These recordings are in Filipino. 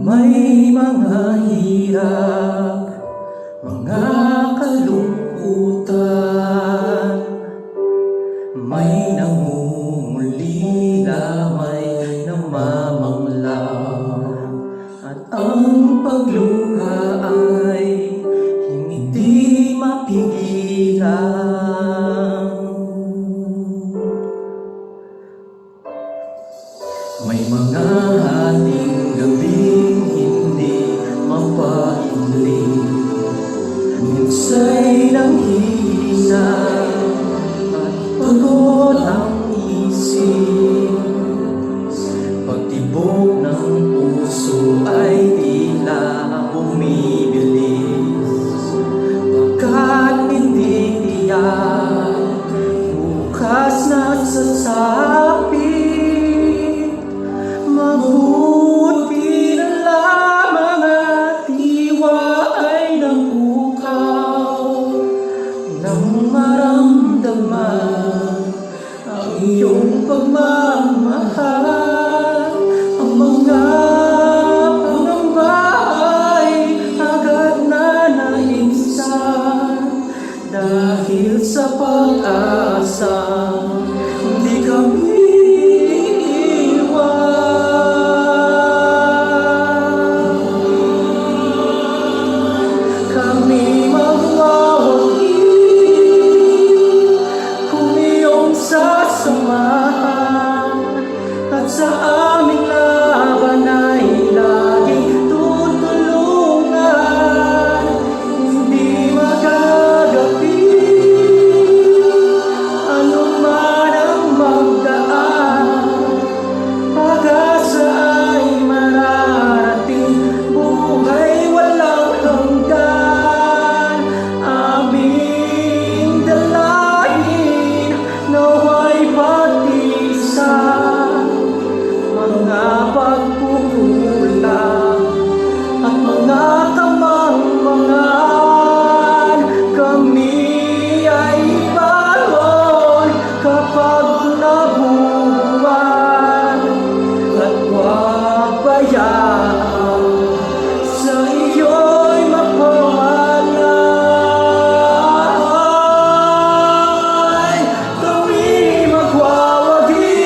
May mga hirap, mga kalungkutan, may nangungulila, may namamangla, at ang pagluha ay hindi mapigilan. May mga hating gabing hindi mapahinling, minsa'y nanghihina at pagod ang isip. Pagtibok ng puso ay tila bumibilis, pagkat hindi tiyak bukas na sasabi. Mabuti na lamang at diwa ay napukaw nang maramdaman ang iyong pagmamahal. Ang mga pangamba ay agad na naibsan dahil sa pag-asa hindi kami at sa aming laban ay laging tutulungan, hindi magagapi anuman ang magdaan. Pag-asa ay mararating, buhay walang hanggan. Aming dalangin naway patisan mga pagkukulang at mga kamangmangan. Kami ay ibaron kapag nabubuwan, at huwag bayaan sa iyo'y mapamalay. Kami magwawagi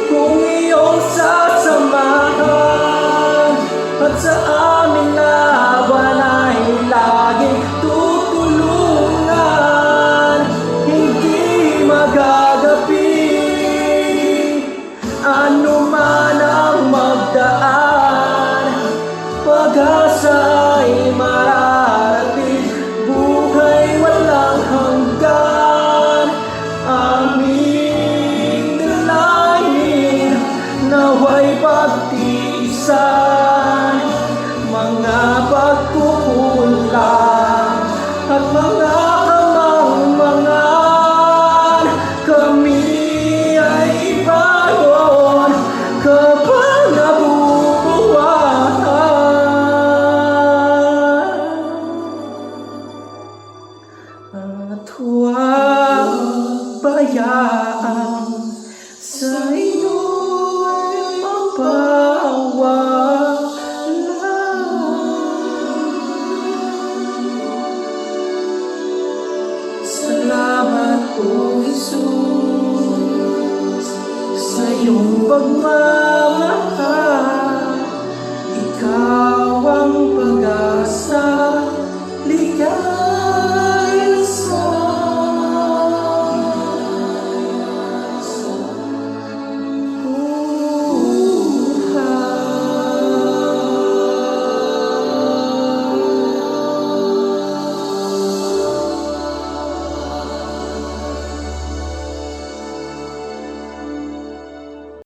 kung iyong sasamahan, at sa aming laban ay laging tutulungan, hindi magagapi anuman ang magdaan. Pag-asa ay mararating, buhay walang hanggan. Aming dalangin naway pagtiisan mga pagkukulang at mga kamangmangan. Kami ay ibaron kapag nabubuwan, at huwag bayaan sa iyo'y mapawala. Salamat po, Jesus, sa iyong pagmamahal.